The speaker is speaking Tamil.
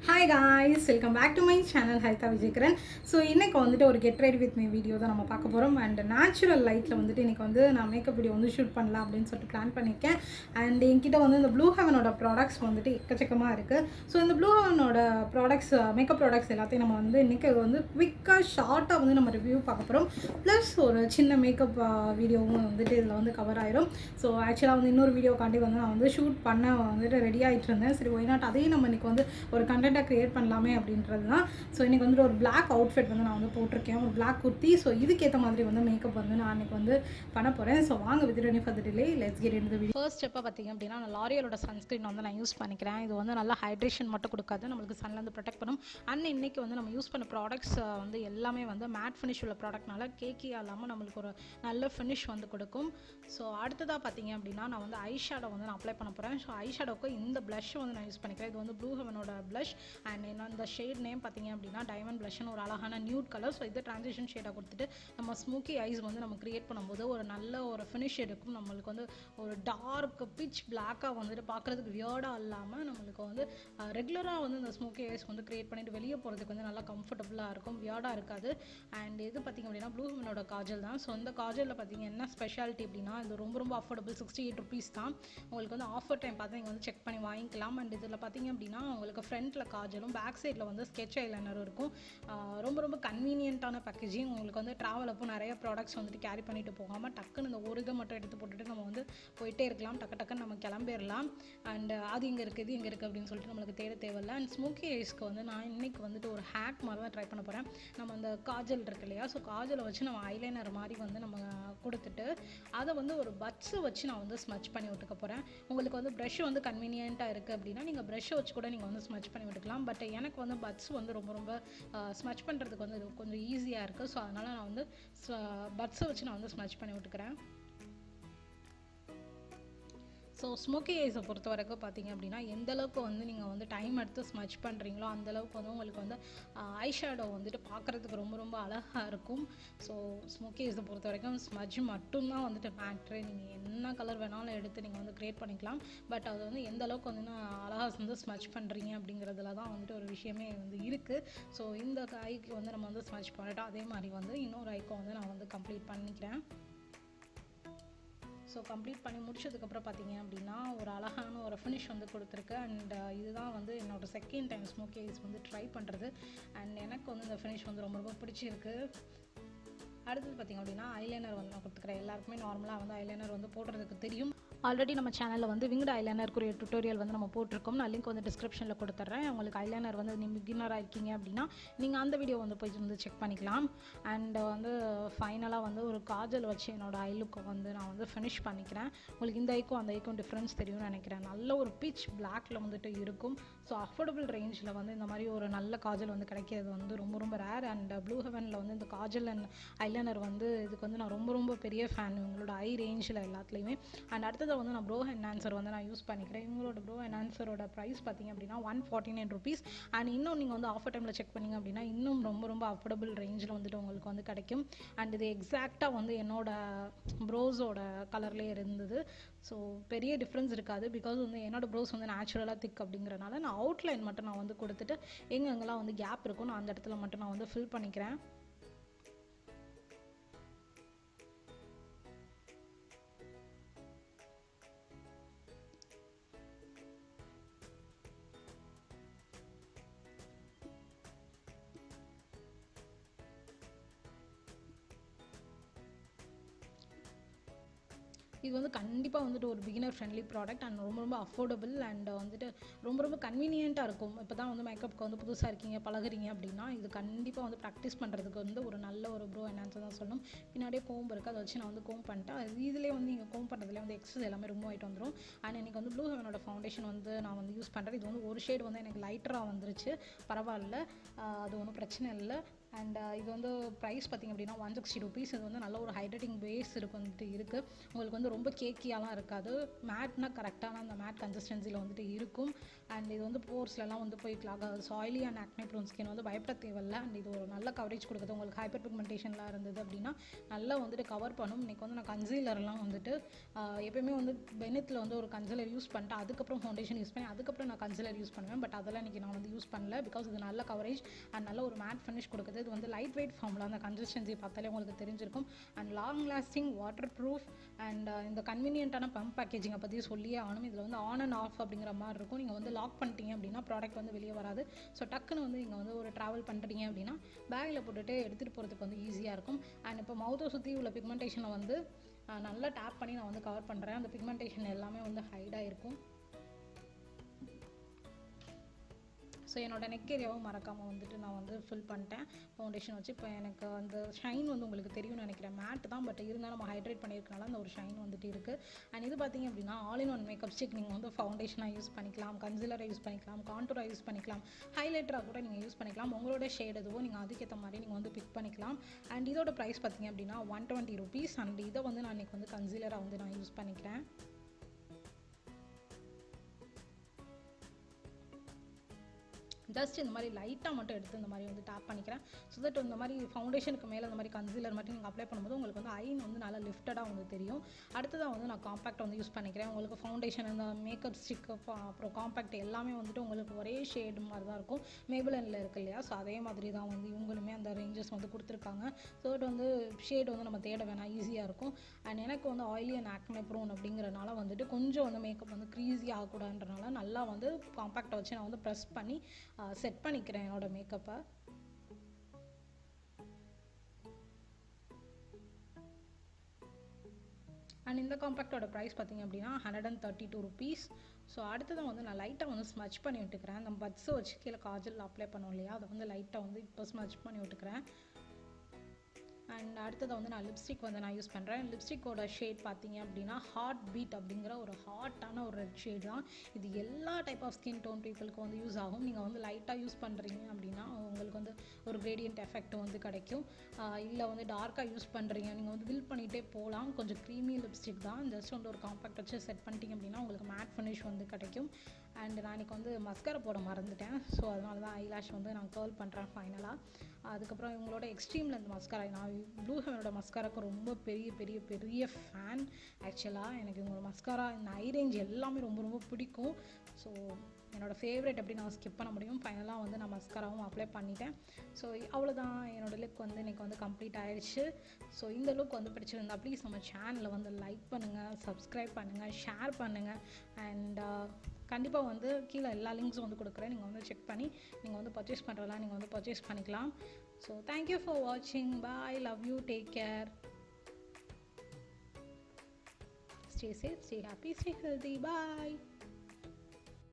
Hi guys, welcome back to my channel Haritha Vijaykaran. So இன்றைக்கி வந்துட்டு ஒரு get ready with me video தான் நம்ம பார்க்க போகிறோம். அண்ட் நேச்சுரல் லைட்டில் வந்துட்டு இன்றைக்கி வந்து நான் மேக்கப் வீடியோ வந்து ஷூட் பண்ணலாம் அப்படின்னு சொல்லிட்டு பிளான் பண்ணியிருக்கேன். அண்ட் என்கிட்ட வந்து இந்த ப்ளூ ஹெவனோட ப்ராடக்ட்ஸ் வந்துட்டு எக்கச்சக்கமாக இருக்குது. ஸோ இந்த ப்ளூ ஹெவனோட ப்ராடக்ட்ஸ் மேக்கப் ப்ராடக்ட்ஸ் எல்லாத்தையும் நம்ம வந்து இன்றைக்கி வந்து குவிக்காக ஷார்ட்டாக வந்து நம்ம ரிவ்யூ பார்க்க போகிறோம். ப்ளஸ் ஒரு சின்ன மேக்கப் வீடியோவும் வந்துட்டு இதில் வந்து கவர் ஆயிரும். ஸோ ஆக்சுவலாக வந்து இன்னொரு வீடியோக்காண்டி வந்து நான் வந்து ஷூட் பண்ண வந்துட்டு ரெடி ஆகிட்டு இருந்தேன். சரி ஒய் நாட் அதையும் நம்ம இன்றைக்கி வந்து ஒரு கண்டென்ட்டாக க்ரியேட் பண்ணலாமே அப்படின்றது தான். ஸோ இன்றைக்கி வந்துட்டு ஒரு பிளாக் அவுட்ஃபிட் வந்து நான் வந்து போட்டிருக்கேன், ஒரு பிளாக் குர்த்தி. ஸோ இதுக்கேற்ற மாதிரி வந்து மேக்கப் வந்து நான் அன்றைக்கி வந்து பண்ண போகிறேன். ஸோ வாங்க with any further delay let's get into the video. First ஸ்டெப்பாக பார்த்திங்க அப்படின்னா நான் லாரியலோட சன்ஸ்க்ரீன் வந்து நான் யூஸ் பண்ணிக்கிறேன். இது வந்து நல்லா ஹைட்ரேஷன் மட்டும் கொடுக்காது, நம்மளுக்கு சன்லேருந்து ப்ரொடெக்ட் பண்ணும். அண்ட் இன்றைக்கி வந்து நம்ம யூஸ் பண்ண ப்ராடக்ட்ஸ் வந்து எல்லாமே வந்து மேட் ஃபினிஷ் உள்ள ப்ராடக்ட்னால கேக்கியாக இல்லாமல் நம்மளுக்கு ஒரு நல்ல ஃபினிஷ் வந்து கொடுக்கும். ஸோ அடுத்ததாக பார்த்திங்க அப்படின்னா நான் வந்து ஐ ஷேடோ வந்து நான் அப்ளை பண்ண போகிறேன். ஸோ ஐ ஷேடோக்கு இந்த ப்ளஷ் வந்து நான் யூஸ் பண்ணிக்கிறேன். இது வந்து ப்ளூ ஹெவனோட ப்ளஷ். அண்ட் இந்த ஷேட் நேம் பார்த்திங்க அப்படின்னா டைமண்ட் ப்ளஷ்னு ஒரு அழகான நியூட் கலர். ஸோ இதை ட்ரான்சிஷன் ஷேடாக கொடுத்துட்டு நம்ம ஸ்மோக்கி ஐஸ் வந்து நம்ம க்ரியேட் பண்ணும்போது ஒரு நல்ல ஒரு ஃபினிஷ் இருக்கும். நம்மளுக்கு வந்து ஒரு டார்க் பிச் பிளாக்காக வந்துட்டு பார்க்குறதுக்கு வியர்டாக இல்லாமல் நம்மளுக்கு வந்து ரெகுலராக வந்து இந்த ஸ்மோக்கி ஐஸ் வந்து க்ரியேட் பண்ணிட்டு வெளியே போகிறதுக்கு வந்து நல்லா கம்ஃபர்டபுளாக இருக்கும், வியர்டாக இருக்காது. அண்ட் இது பார்த்திங்க அப்படின்னா ப்ளூ ஹெவனோட காஜல் தான். ஸோ இந்த காஜலில் பார்த்திங்க என்ன ஸ்பெஷாலிட்டி அப்படின்னா இது ரொம்ப ரொம்ப அஃபோர்டபுள், 68 rupees தான். உங்களுக்கு வந்து ஆஃபர் டைம் பார்த்து நீங்கள் வந்து செக் பண்ணி வாங்கிக்கலாம். அண்ட் இதில் பார்த்திங்க அப்படின்னா உங்களுக்கு ஃப்ரண்ட்டில் காஜலும் பேக் சைடில் வந்து ஸ்கெட்ச் ஐலைனரும் இருக்கும். ரொம்ப ரொம்ப கன்வீனியன்ட்டான பேக்கேஜிங். உங்களுக்கு வந்து ட்ராவல் அப்போ நிறைய ப்ராடக்ட்ஸ் வந்துட்டு கேரி பண்ணிட்டு போகாமல் டக்குன்னு இந்த ஒரு இதை மட்டும் எடுத்து போட்டுட்டு நம்ம வந்து போயிட்டே இருக்கலாம், டக்குன்னு நம்ம கிளம்பிடலாம். அண்ட் அது இங்கே இருக்குது, இது இங்கே இருக்குது அப்படின்னு சொல்லிட்டு நம்மளுக்கு தேவையில்லை. அண்ட் ஸ்மோக்கி ஐஸ்க்கு வந்து நான் இன்றைக்கி வந்துட்டு ஒரு ஹேக் மாதிரி தான் ட்ரை பண்ண போகிறேன். நம்ம அந்த காஜல் இருக்கு இல்லையா, ஸோ காஜலை வச்சு நம்ம ஐலைனர் மாதிரி வந்து நம்ம கொடுத்துட்டு அதை வந்து ஒரு பட்ஸை வச்சு நான் வந்து ஸ்மச் பண்ணி விட்டுக்க போகிறேன். உங்களுக்கு வந்து ப்ரஷ் வந்து கன்வீனியண்ட்டாக இருக்குது அப்படின்னா நீங்கள் ப்ரஷ்ஷை வச்சு கூட நீங்கள் வந்து ஸ்மச் பண்ணி விட்டுக்கலாம். பட் எனக்கு வந்து பட்ஸ் வந்து ரொம்ப ரொம்ப ஸ்மச் பண்ணுறதுக்கு வந்து இது கொஞ்சம் ஈஸியாக இருக்குது. ஸோ அதனால் நான் வந்து பட்ஸை வச்சு நான் வந்து ஸ்மச் பண்ணி விட்டுக்கிறேன். ஸோ ஸ்மோக்கி ஐஸை பொறுத்த வரைக்கும் பார்த்திங்க அப்படின்னா எந்தளவுக்கு வந்து நீங்கள் வந்து டைம் எடுத்து ஸ்மச் பண்ணுறீங்களோ அந்தளவுக்கு வந்து உங்களுக்கு வந்து ஐ ஷேடோ வந்துட்டு பார்க்குறதுக்கு ரொம்ப ரொம்ப அழகாக இருக்கும். ஸோ ஸ்மோக்கி ஐஸை பொறுத்த வரைக்கும் ஸ்மஜ் மட்டும்தான் வந்துட்டு மேட்ரு. நீங்கள் என்ன கலர் வேணாலும் எடுத்து நீங்கள் வந்து க்ரியேட் பண்ணிக்கலாம். பட் அது வந்து எந்தளவுக்கு வந்து அழகாக வந்து ஸ்மச் பண்ணுறீங்க அப்படிங்கிறதுல தான் வந்துட்டு ஒரு விஷயமே வந்து இருக்குது. ஸோ இந்த ஐக்கு வந்து நம்ம வந்து ஸ்மச் பண்ணிட்டோம், அதே மாதிரி வந்து இன்னொரு ஐக்கும் வந்து நான் வந்து கம்ப்ளீட் பண்ணிக்கிறேன். ஸோ கம்ப்ளீட் பண்ணி முடிச்சதுக்கப்புறம் பார்த்திங்க அப்படின்னா ஒரு அழகான ஒரு ஃபினிஷ் வந்து கொடுத்துருக்கு. அண்ட் இதுதான் வந்து என்னோடய செகண்ட் டைம் ஸ்மோக்கி ஐஸ் வந்து ட்ரை பண்ணுறது. அண்ட் எனக்கு வந்து இந்த ஃபினிஷ் வந்து ரொம்ப ரொம்ப பிடிச்சிருக்கு. அடுத்தது பார்த்திங்க அப்படின்னா ஐலைனர் வந்து நான் கொடுத்துக்கிறேன். எல்லாருக்குமே நார்மலாக வந்து ஐலைனர் வந்து போடுறதுக்கு தெரியும். ஆல்ரெடி நம்ம சேனலில் வந்து விங்டு ஐலைனருக்குரிய டுட்டோரியல் வந்து நம்ம போட்டிருக்கோம். நான் லிங்க் வந்து டிஸ்கிரிப்ஷனில் கொடுத்துட்றேன். உங்களுக்கு ஐலைனர் வந்து நீங்கள் பிகினராக இருக்கீங்க அப்படின்னா நீங்கள் அந்த வீடியோ வந்து போய் வந்து செக் பண்ணிக்கலாம். அண்ட் வந்து ஃபைனலாக வந்து ஒரு காஜல் வச்சு என்னோடய ஐ லுக்கை வந்து நான் வந்து ஃபினிஷ் பண்ணிக்கிறேன். உங்களுக்கு இந்த ஐக்கும் அந்த ஐக்கும் டிஃப்ரென்ஸ் தெரியும்னு நினைக்கிறேன். நல்ல ஒரு பிச் பிளாக்ல வந்துட்டு இருக்கும். ஸோ அஃபோர்டபுள் ரேஞ்சில் வந்து இந்த மாதிரி ஒரு நல்ல காஜல் வந்து கிடைக்கிறது வந்து ரொம்ப ரொம்ப ரேர். அண்ட் ப்ளூ ஹெவனில் வந்து இந்த காஜல் அண்ட் ஐலைனர் வந்து இதுக்கு வந்து நான் ரொம்ப ரொம்ப பெரிய ஃபேன் இவங்களோட ஐ ரேஞ்சில் எல்லாத்துலேயுமே. அண்ட் அடுத்தது வந்து நான் ப்ரோ என்ஹான்சர் வந்து நான் யூஸ் பண்ணிக்கிறேன். இவங்களோட ப்ரோ என்ஹான்சரோட ப்ரைஸ் பார்த்திங்க அப்படின்னா 149 rupees. அண்ட் இன்னும் நீங்கள் வந்து ஆஃபர் டைமில் செக் பண்ணிங்க அப்படின்னா இன்னும் ரொம்ப ரொம்ப அஃபோர்டபுள் ரேஞ்சில் வந்துட்டு உங்களுக்கு வந்து கிடைக்கும். அண்ட் இது எக்ஸாக்டாக வந்து என்னோட ப்ரோஸோட கலர்லேயே இருந்தது. ஸோ பெரிய டிஃப்ரென்ஸ் இருக்காது. பிகாஸ் வந்து என்னோடய ப்ரோஸ் வந்து நேச்சுரலாக திக் அப்படிங்கிறனால நான் அவுட்லைன் மட்டும் நான் வந்து கொடுத்துட்டு எங்கெங்கெல்லாம் வந்து கேப் இருக்கும் நான் அந்த இடத்துல மட்டும் நான் வந்து ஃபில் பண்ணிக்கிறேன். இது வந்து கண்டிப்பாக வந்துட்டு ஒரு பிகினர் ஃப்ரெண்ட்லி ப்ராடக்ட். அண்ட் ரொம்ப ரொம்ப அஃபோர்டபுள். அண்ட் வந்துட்டு ரொம்ப ரொம்ப கன்வீனியண்ட்டாக இருக்கும். இப்போ தான் வந்து மேக்கப்புக்கு வந்து புதுசாக இருக்கீங்க, பழகுறீங்க அப்படின்னா இது கண்டிப்பாக வந்து ப்ராக்டிஸ் பண்ணுறதுக்கு வந்து ஒரு நல்ல ஒரு ப்ரோ என்ஹான்சர் தான் சொல்லணும். பின்னாடியே கோம்பு இருக்குது, அதை வச்சு நான் வந்து கோம் பண்ணிட்டேன். இதிலே வந்து நீங்கள் கோம் பண்ணுறதுலேயே வந்து எக்ஸஸ் எல்லாமே ரிமூவ் ஆகிட்டு வந்துடும். அண்ட் எனக்கு வந்து ப்ளூ ஹெவனோட ஃபவுண்டேஷன் வந்து நான் வந்து யூஸ் பண்ணுறேன். இது வந்து ஒரு ஷேட் வந்து எனக்கு லைட்டராக வந்துருச்சு, பரவாயில்ல, அது ஒன்றும் பிரச்சனை இல்லை. அண்ட் இது வந்து ப்ரைஸ் பார்த்திங்க அப்படின்னா 160 rupees. இது வந்து நல்ல ஒரு ஹைட்ரேட்டிங் பேஸ் வந்துட்டு இருக்குது. உங்களுக்கு வந்து ரொம்ப கேக்கியாலாம் இருக்காது, மேட்னா கரெக்டான அந்த மேட் கன்சிஸ்டன்சியில் வந்துட்டு இருக்கும். அண்ட் இது வந்து போர்ஸ்லலாம் வந்து போய் கிளாக் ஆகுது. Oily and acne prone skin வந்து பயப்பட தேவையில்லை. அண்ட் இது ஒரு நல்ல கவரேஜ் கொடுக்குது. உங்களுக்கு ஹைப்பர் பிக்மெண்டேஷன்லாம் இருந்தது அப்படின்னா நல்லா வந்துட்டு கவர் பண்ணும். இன்றைக்கி வந்து நான் கன்சீலர்லாம் வந்துட்டு எப்போயுமே வந்து பெனித்தில் வந்து ஒரு கன்சீலர் யூஸ் பண்ணிட்டு அதுக்கப்புறம் ஃபவுண்டேஷன் யூஸ் பண்ணி அதுக்கப்புறம் நான் கன்சீலர் யூஸ் பண்ணுவேன். பட் அதெல்லாம் இன்றைக்கி நான் வந்து யூஸ் பண்ணல. பிகாஸ் இது நல்ல கவரேஜ் அண்ட் நல்ல ஒரு மேட் ஃபினிஷ் கொடுக்குது. இது வந்து லைட் வெயிட் ஃபார்மில் அந்த கன்சிஸ்டன்சி பார்த்தாலே உங்களுக்கு தெரிஞ்சிருக்கும். And long lasting, water proof and இந்த கன்வீனியன்ட்டான பம்ப் பேக்கேஜிங்கை பற்றி சொல்லியே ஆகணும். இதில் வந்து ஆன் அண்ட் ஆஃப் அப்படிங்கிற மாதிரி இருக்கும். நீங்கள் வந்து லாக் பண்ணிட்டீங்க அப்படின்னா ப்ராடக்ட் வந்து வெளியே வராது. ஸோ டக்குன்னு வந்து நீங்கள் வந்து ஒரு ட்ராவல் பண்ணுறீங்க அப்படின்னா பேக்கில் போட்டுட்டு எடுத்துகிட்டு போகிறதுக்கு வந்து ஈஸியாக இருக்கும். அண்ட் இப்போ மவுத்தை சுற்றி உள்ள பிக்மெண்டேஷனை வந்து நல்லா டேப் பண்ணி நான் வந்து கவர் பண்ணுறேன். அந்த பிக்மெண்டேஷன் எல்லாமே வந்து ஹைடாக இருக்கும். ஸோ என்னோடய நெக் ஏரியாவும் மறக்காமல் வந்துட்டு நான் வந்து ஃபில் பண்ணிட்டேன் ஃபவுண்டேஷன் வச்சு. இப்போ எனக்கு அந்த ஷைன் வந்து உங்களுக்கு தெரியும்னு நினைக்கிறேன். மேட் தான், பட் இருந்தாலும் நம்ம ஹைட்ரேட் பண்ணியிருக்கனால அந்த ஒரு ஷைன் வந்துட்டு இருக்குது. அண்ட் இது பார்த்திங்க அப்படின்னா all in one makeup stick. நீங்கள் வந்து ஃபவுண்டேஷனாக யூஸ் பண்ணிக்கலாம், கன்சீலரை யூஸ் பண்ணிக்கலாம், கான்டூராக யூஸ் பண்ணிக்கலாம், ஹைலைட்டராக கூட நீங்கள் யூஸ் பண்ணிக்கலாம். உங்களோட ஷேட் எதுவோ நீங்கள் அதுக்கேற்ற மாதிரி நீங்கள் வந்து பிக் பண்ணிக்கலாம். அண்ட் இதோட ப்ரைஸ் பார்த்திங்க அப்படின்னா 120 rupees. அண்ட் இதை வந்து நான் இன்றைக்கி வந்து கன்சீலராக வந்து நான் யூஸ் பண்ணிக்கிறேன். ஜஸ்ட் இந்த மாதிரி லைட்டாக மட்டும் எடுத்து இந்த மாதிரி வந்து டேப் பண்ணிக்கிறேன். ஸோ தட் இந்த மாதிரி ஃபவுண்டேஷனுக்கு மேலே இந்த மாதிரி கன்சீலர் மட்டும் நீங்கள் அப்ளை பண்ணும்போது உங்களுக்கு வந்து ஐன் வந்து நல்லா லிஃப்டடாக வந்து தெரியும். அடுத்ததாக வந்து நான் காம்பேக்ட் வந்து யூஸ் பண்ணிக்கிறேன். உங்களுக்கு ஃபவுண்டேஷன், இந்த மேக்கப் ஸ்டிக், அப்புறம் காம்பேக்ட் எல்லாமே வந்துட்டு உங்களுக்கு ஒரே ஷேடு மாதிரி தான் இருக்கும். மேபிளனில் இருக்கு இல்லையா, ஸோ அதே மாதிரி தான் வந்து இவங்களுமே அந்த ரேஞ்சஸ் வந்து கொடுத்துருக்காங்க. ஸோ தட் வந்து ஷேடு வந்து நம்ம தேட வேணாம், ஈஸியாக இருக்கும். அண்ட் எனக்கு வந்து ஆயிலி அண்ட் ஆக்னே ப்ரோன் அப்படிங்கிறனால வந்துட்டு கொஞ்சம் வந்து மேக்கப் வந்து க்ரீஸி ஆகக்கூடாதுன்றனால நல்லா வந்து காம்பேக்டை வச்சு நான் வந்து ப்ரெஸ் பண்ணி செட் பண்ணிக்கிறேன் என்னோட மேக்கப்பை. அண்ட் இந்த காம்பேக்டோட ப்ரைஸ் பார்த்திங்க அப்படின்னா 132 rupees. ஸோ அடுத்ததான் வந்து நான் லைட்டாக வந்து ஸ்மச் பண்ணி விட்டுக்கிறேன். நம்ம பட்ஸை வச்சு கீழே காஜல் அப்ளை பண்ணோம் இல்லையா, அதை வந்து லைட்டாக வந்து இப்போ ஸ்மச் பண்ணி விட்டுக்கிறேன். அண்ட் அடுத்ததை வந்து நான் லிப்ஸ்டிக் வந்து நான் யூஸ் பண்ணுறேன். லிப்ஸ்டிக்கோட ஷேட் பார்த்திங்க அப்படின்னா ஹார்ட் பீட் அப்படிங்கிற ஒரு ஹாட்டான ஒரு ரெட் ஷேட் தான். இது எல்லா டைப் ஆஃப் ஸ்கின் டோன் பீப்புளுக்கு வந்து யூஸ் ஆகும். நீங்கள் வந்து லைட்டாக யூஸ் பண்ணுறீங்க அப்படின்னா உங்களுக்கு வந்து ஒரு கிரேடியன்ட் எஃபெக்ட் வந்து கிடைக்கும். இல்லை வந்து டார்க்காக யூஸ் பண்ணுறீங்க, நீங்கள் வந்து பில்ட் பண்ணிகிட்டே போகலாம். கொஞ்சம் க்ரீமி லிப்ஸ்டிக் தான். ஜஸ்ட் வந்து ஒரு காம்பேக்ட் வச்சு செட் பண்ணிட்டீங்க அப்படின்னா உங்களுக்கு மேட் ஃபினிஷ் வந்து கிடைக்கும். அண்ட் நான் இன்றைக்கி வந்து மஸ்காரா போட மறந்துட்டேன். ஸோ அதனால தான் ஐலாஷ் வந்து நான் கர்ல் பண்ணுறேன் ஃபைனலாக. அதுக்கப்புறம் இவங்களோட எக்ஸ்ட்ரீமில் இந்த மஸ்காரா, நான் ப்ளூ ஹெவனோட மஸ்காராக்கு ரொம்ப பெரிய பெரிய பெரிய ஃபேன். ஆக்சுவலாக எனக்கு இவங்களோட மஸ்காரா இந்த ஐ ரேஞ்ச் எல்லாமே ரொம்ப ரொம்ப பிடிக்கும். ஸோ என்னோடய ஃபேவரட் எப்படி நான் ஸ்கிப் பண்ண முடியும். ஃபைனலாக வந்து நான் மஸ்காராவும் அப்ளை பண்ணிட்டேன். ஸோ அவ்வளோதான், என்னோடய லுக் வந்து இன்றைக்கி வந்து கம்ப்ளீட் ஆகிடுச்சு. ஸோ இந்த லுக் வந்து பிடிச்சிருந்தா ப்ளீஸ் நம்ம சேனலை வந்து லைக் பண்ணுங்கள், சப்ஸ்கிரைப் பண்ணுங்கள், ஷேர் பண்ணுங்கள். அண்ட் கண்டிப்பாக வந்து கீழே எல்லா லிங்க்ஸும் வந்து கொடுக்குறேன். நீங்கள் வந்து செக் பண்ணி நீங்கள் வந்து பர்ச்சேஸ் பண்ணுறதெல்லாம் நீங்கள் வந்து பர்ச்சேஸ் பண்ணிக்கலாம். ஸோ தேங்க்யூ ஃபார் வாட்சிங். Bye, love you, take care, stay safe, stay happy, stay healthy, bye.